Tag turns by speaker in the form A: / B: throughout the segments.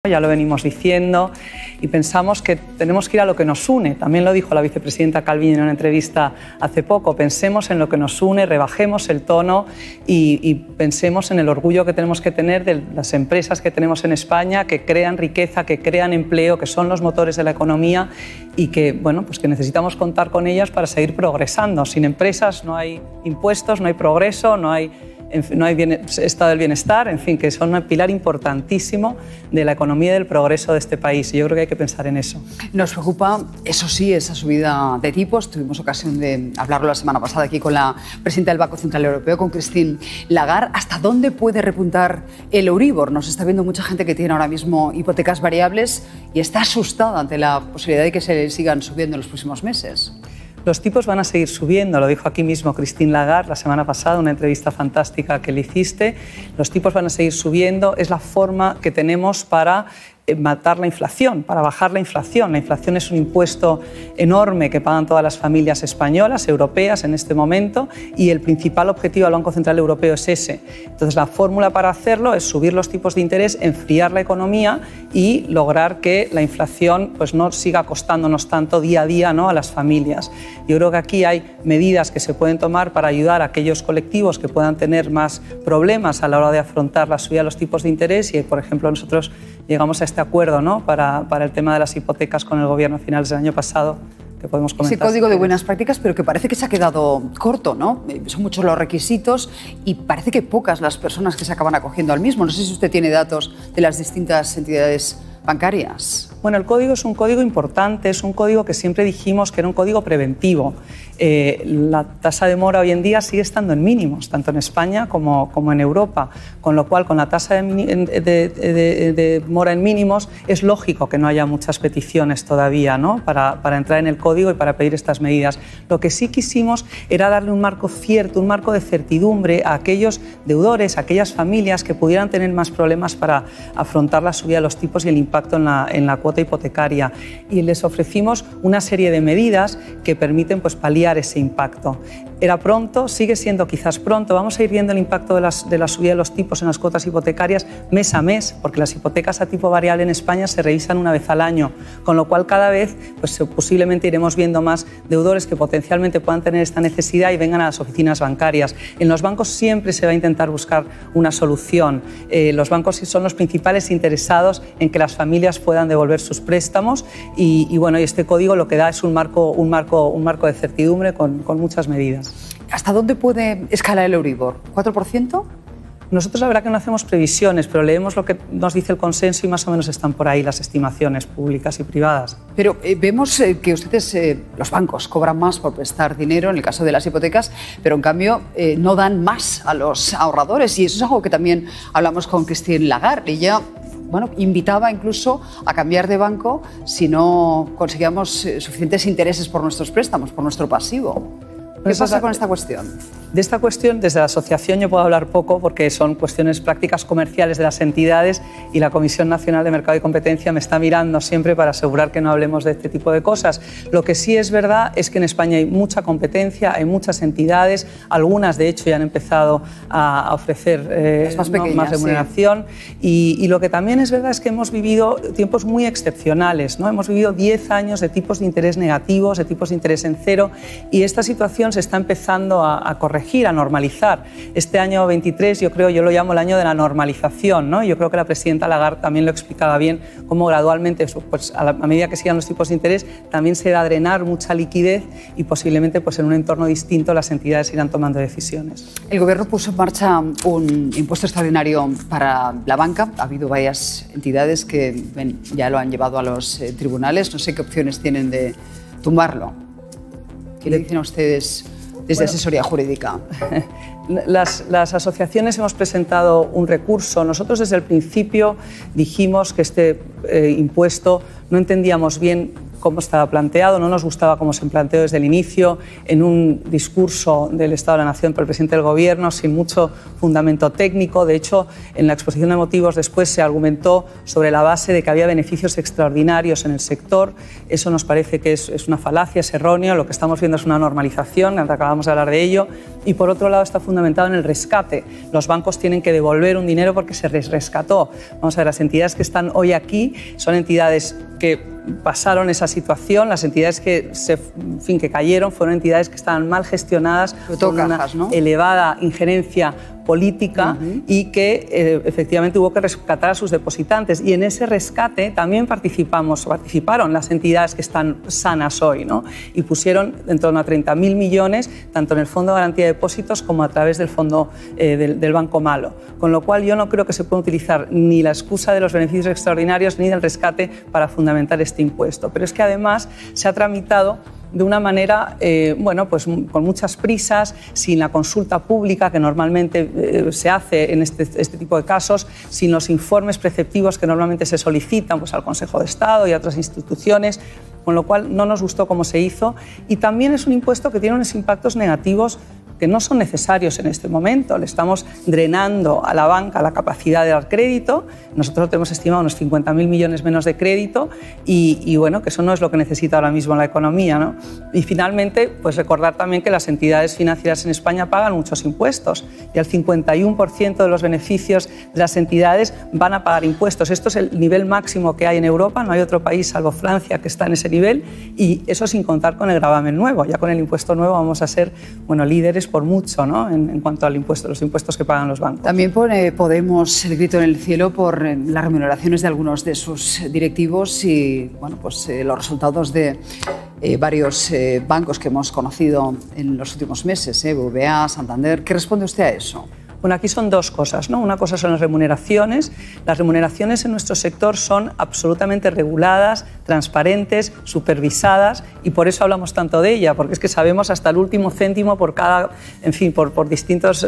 A: Ya lo venimos diciendo y pensamos que tenemos que ir a lo que nos une. También lo dijo la vicepresidenta Calviño en una entrevista hace poco. Pensemos en lo que nos une, rebajemos el tono y pensemos en el orgullo que tenemos que tener de las empresas que tenemos en España, que crean riqueza, que crean empleo, que son los motores de la economía y que, bueno, pues que necesitamos contar con ellas para seguir progresando. Sin empresas no hay impuestos, no hay progreso, no hay estado del bienestar, en fin, que son un pilar importantísimo de la economía y del progreso de este país. Y yo creo que hay que pensar en eso.
B: Nos preocupa, eso sí, esa subida de tipos. Tuvimos ocasión de hablarlo la semana pasada aquí con la presidenta del Banco Central Europeo, con Christine Lagarde. ¿Hasta dónde puede repuntar el Euribor? Nos está viendo mucha gente que tiene ahora mismo hipotecas variables y está asustada ante la posibilidad de que se sigan subiendo en los próximos meses.
A: Los tipos van a seguir subiendo, lo dijo aquí mismo Christine Lagarde la semana pasada, una entrevista fantástica que le hiciste. Los tipos van a seguir subiendo, es la forma que tenemos para matar la inflación, para bajar la inflación. La inflación es un impuesto enorme que pagan todas las familias españolas, europeas en este momento, y el principal objetivo del Banco Central Europeo es ese. Entonces la fórmula para hacerlo es subir los tipos de interés, enfriar la economía y lograr que la inflación pues, no siga costándonos tanto día a día, ¿no?, a las familias. Yo creo que aquí hay medidas que se pueden tomar para ayudar a aquellos colectivos que puedan tener más problemas a la hora de afrontar la subida de los tipos de interés y, por ejemplo, nosotros llegamos a este acuerdo, ¿no?, para el tema de las hipotecas con el Gobierno a finales del año pasado, que podemos comentar.
B: Ese código de buenas prácticas, pero que parece que se ha quedado corto, ¿no? Son muchos los requisitos y parece que pocas las personas que se acaban acogiendo al mismo. No sé si usted tiene datos de las distintas entidades bancarias.
A: Bueno, el código es un código importante, es un código que siempre dijimos que era un código preventivo. La tasa de mora hoy en día sigue estando en mínimos, tanto en España como en Europa, con lo cual con la tasa de mora en mínimos es lógico que no haya muchas peticiones todavía, ¿no?, para entrar en el código y para pedir estas medidas. Lo que sí quisimos era darle un marco cierto, un marco de certidumbre a aquellos deudores, a aquellas familias que pudieran tener más problemas para afrontar la subida de los tipos y el impacto en la cuota hipotecaria. Y les ofrecimos una serie de medidas que permiten pues, paliar ese impacto. Era pronto, sigue siendo quizás pronto, vamos a ir viendo el impacto de la subida de los tipos en las cuotas hipotecarias mes a mes, porque las hipotecas a tipo variable en España se revisan una vez al año, con lo cual cada vez pues, posiblemente iremos viendo más deudores que potencialmente puedan tener esta necesidad y vengan a las oficinas bancarias. En los bancos siempre se va a intentar buscar una solución. Los bancos son los principales interesados en que las familias puedan devolver sus préstamos y bueno, y este código lo que da es un marco de certidumbre con muchas medidas.
B: ¿Hasta dónde puede escalar el Euribor? ¿4%?
A: Nosotros la verdad que no hacemos previsiones, pero leemos lo que nos dice el consenso y más o menos están por ahí las estimaciones públicas y privadas.
B: Pero vemos que ustedes, los bancos, cobran más por prestar dinero en el caso de las hipotecas, pero en cambio no dan más a los ahorradores y eso es algo que también hablamos con Christine Lagarde. Ella invitaba incluso a cambiar de banco si no conseguíamos suficientes intereses por nuestros préstamos, por nuestro pasivo. ¿Qué pasa con esta cuestión?
A: De esta cuestión, desde la asociación yo puedo hablar poco porque son cuestiones prácticas comerciales de las entidades y la Comisión Nacional de Mercado y Competencia me está mirando siempre para asegurar que no hablemos de este tipo de cosas. Lo que sí es verdad es que en España hay mucha competencia, hay muchas entidades, algunas de hecho ya han empezado a ofrecer más remuneración y lo que también es verdad es que hemos vivido tiempos muy excepcionales, ¿no? Hemos vivido 10 años de tipos de interés negativos, de tipos de interés en cero y esta situación se está empezando a corregir, a normalizar. Este año 23 yo lo llamo el año de la normalización, ¿no? Yo creo que la presidenta Lagarde también lo explicaba bien, cómo gradualmente, pues, a medida que sigan los tipos de interés, también se va a drenar mucha liquidez y posiblemente pues, en un entorno distinto las entidades irán tomando decisiones.
B: El Gobierno puso en marcha un impuesto extraordinario para la banca. Ha habido varias entidades que ya lo han llevado a los tribunales. No sé qué opciones tienen de tumbarlo. ¿Qué le dicen a ustedes desde asesoría jurídica?
A: Las asociaciones hemos presentado un recurso. Nosotros desde el principio dijimos que este impuesto no entendíamos bien cómo estaba planteado, no nos gustaba cómo se planteó desde el inicio, en un discurso del Estado de la Nación por el presidente del Gobierno, sin mucho fundamento técnico. De hecho, en la exposición de motivos después se argumentó sobre la base de que había beneficios extraordinarios en el sector. Eso nos parece que es una falacia, es erróneo. Lo que estamos viendo es una normalización, acabamos de hablar de ello. Y por otro lado está fundamentado en el rescate. Los bancos tienen que devolver un dinero porque se les rescató. Vamos a ver, las entidades que están hoy aquí son entidades que pasaron esa situación, las entidades que, que cayeron fueron entidades que estaban mal gestionadas, con una elevada injerencia política y que efectivamente hubo que rescatar a sus depositantes. Y en ese rescate también participaron las entidades que están sanas hoy, ¿no? Y pusieron en torno a 30.000 millones, tanto en el Fondo de Garantía de Depósitos como a través del Fondo del Banco Malo. Con lo cual yo no creo que se pueda utilizar ni la excusa de los beneficios extraordinarios ni del rescate para fundamentar este impuesto. Pero es que además se ha tramitado de una manera, bueno, pues con muchas prisas, sin la consulta pública que normalmente se hace en este tipo de casos, sin los informes preceptivos que normalmente se solicitan pues, al Consejo de Estado y a otras instituciones, con lo cual no nos gustó cómo se hizo. Y también es un impuesto que tiene unos impactos negativos que no son necesarios en este momento. Le estamos drenando a la banca la capacidad de dar crédito. Nosotros tenemos estimado unos 50.000 millones menos de crédito y bueno, que eso no es lo que necesita ahora mismo la economía, ¿no? Y finalmente, pues recordar también que las entidades financieras en España pagan muchos impuestos y el 51% de los beneficios de las entidades van a pagar impuestos. Esto es el nivel máximo que hay en Europa, no hay otro país salvo Francia que está en ese nivel, y eso sin contar con el gravamen nuevo. Ya con el impuesto nuevo vamos a ser, bueno, líderes por mucho, ¿no? En cuanto al impuesto, los impuestos que pagan los bancos.
B: También pone Podemos el grito en el cielo por las remuneraciones de algunos de sus directivos y bueno, pues, los resultados de varios bancos que hemos conocido en los últimos meses, BBVA, Santander. ¿Qué responde usted a eso?
A: Bueno, aquí son dos cosas, ¿no? Una cosa son las remuneraciones. Las remuneraciones en nuestro sector son absolutamente reguladas, transparentes, supervisadas, y por eso hablamos tanto de ella, porque es que sabemos hasta el último céntimo por cada, en fin, por distintos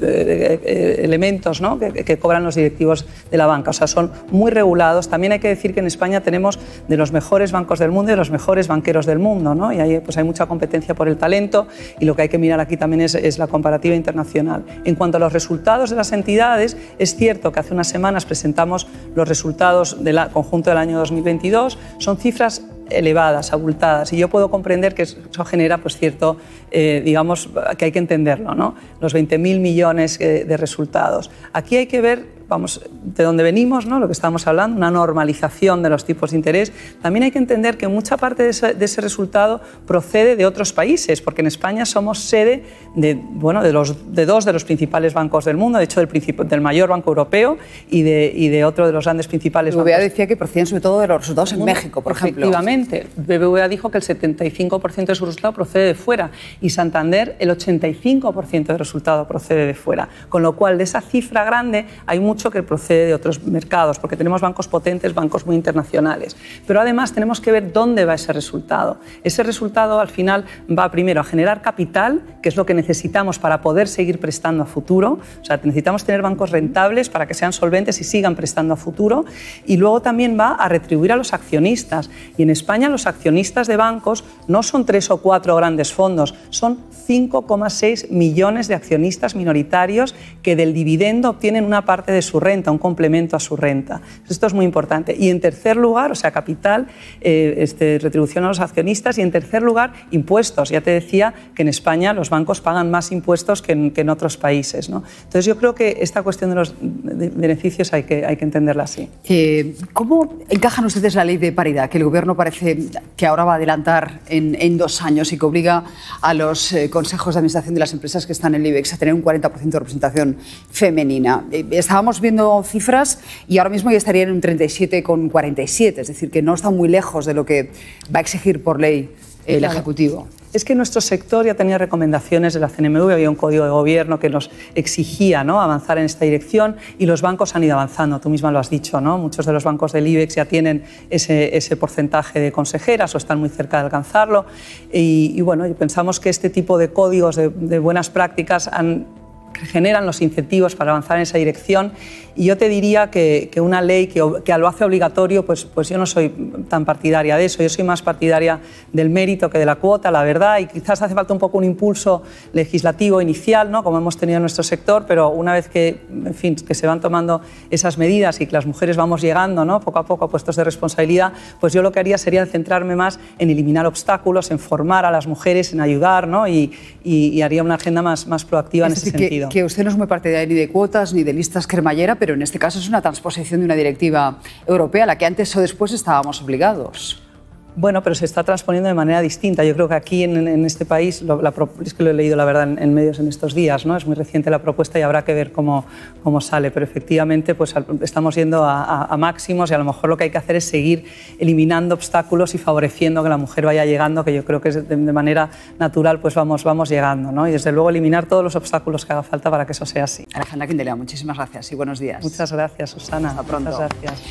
A: elementos, ¿no? que cobran los directivos de la banca. O sea, son muy regulados. También hay que decir que en España tenemos de los mejores bancos del mundo y de los mejores banqueros del mundo, ¿no? Y ahí pues hay mucha competencia por el talento, y lo que hay que mirar aquí también es la comparativa internacional. En cuanto a los resultados de las entidades, es cierto que hace unas semanas presentamos los resultados del conjunto del año 2022, son cifras elevadas, abultadas, y yo puedo comprender que eso genera pues cierto, digamos, que hay que entenderlo, ¿no? Los 20.000 millones de resultados. Aquí hay que ver, vamos, de dónde venimos, ¿no? Lo que estamos hablando, una normalización de los tipos de interés. También hay que entender que mucha parte de ese resultado procede de otros países, porque en España somos sede de dos de los principales bancos del mundo, de hecho del mayor banco europeo y de otro de los grandes principales bancos.
B: BBVA decía que proceden sobre todo de los resultados en México, por ejemplo.
A: Efectivamente, BBVA dijo que el 75% de su resultado procede de fuera y Santander el 85% del resultado procede de fuera, con lo cual de esa cifra grande hay mucho que procede de otros mercados, porque tenemos bancos potentes, bancos muy internacionales. Pero además tenemos que ver dónde va ese resultado. Ese resultado al final va primero a generar capital, que es lo que necesitamos para poder seguir prestando a futuro. O sea, necesitamos tener bancos rentables para que sean solventes y sigan prestando a futuro. Y luego también va a retribuir a los accionistas. Y en España los accionistas de bancos no son 3 o 4 grandes fondos, son 5,6 millones de accionistas minoritarios que del dividendo obtienen una parte de su renta, un complemento a su renta. Esto es muy importante. Y en tercer lugar, o sea, capital, retribución a los accionistas, y en tercer lugar, impuestos. Ya te decía que en España los bancos pagan más impuestos que en otros países, ¿no? Entonces yo creo que esta cuestión de los beneficios hay que entenderla así.
B: ¿Cómo encajan ustedes la ley de paridad, que el Gobierno parece que ahora va a adelantar en 2 años y que obliga a los consejos de administración de las empresas que están en el IBEX a tener un 40% de representación femenina? Estábamos viendo cifras y ahora mismo ya estarían en un 37,47, es decir, que no está muy lejos de lo que va a exigir por ley el Ejecutivo.
A: Es que nuestro sector ya tenía recomendaciones de la CNMV, había un código de gobierno que nos exigía, ¿no?, avanzar en esta dirección, y los bancos han ido avanzando, tú misma lo has dicho, ¿no? Muchos de los bancos del IBEX ya tienen ese porcentaje de consejeras o están muy cerca de alcanzarlo, y bueno, pensamos que este tipo de códigos de buenas prácticas generan los incentivos para avanzar en esa dirección, Y yo te diría que una ley que lo hace obligatorio, pues yo no soy tan partidaria de eso. Yo soy más partidaria del mérito que de la cuota, la verdad, y quizás hace falta un poco un impulso legislativo inicial, ¿no?, como hemos tenido en nuestro sector, pero una vez que, en fin, que se van tomando esas medidas y que las mujeres vamos llegando, ¿no?, poco a poco a puestos de responsabilidad, pues yo lo que haría sería centrarme más en eliminar obstáculos, en formar a las mujeres, en ayudar, ¿no?, y haría una agenda más proactiva en ese sentido.
B: Que usted no es muy partidaria ni de cuotas ni de listas cremallera, pero en este caso es una transposición de una directiva europea a la que antes o después estábamos obligados.
A: Bueno, pero se está transponiendo de manera distinta. Yo creo que aquí en este país, es que lo he leído la verdad en medios en estos días, ¿no? Es muy reciente la propuesta y habrá que ver cómo sale, pero efectivamente pues, estamos yendo a máximos y a lo mejor lo que hay que hacer es seguir eliminando obstáculos y favoreciendo que la mujer vaya llegando, que yo creo que de manera natural pues vamos llegando, ¿no? Y desde luego eliminar todos los obstáculos que haga falta para que eso sea así.
B: Alejandra Quindelea, muchísimas gracias y buenos días.
A: Muchas gracias, Susana.
B: Hasta pronto.
A: Muchas gracias.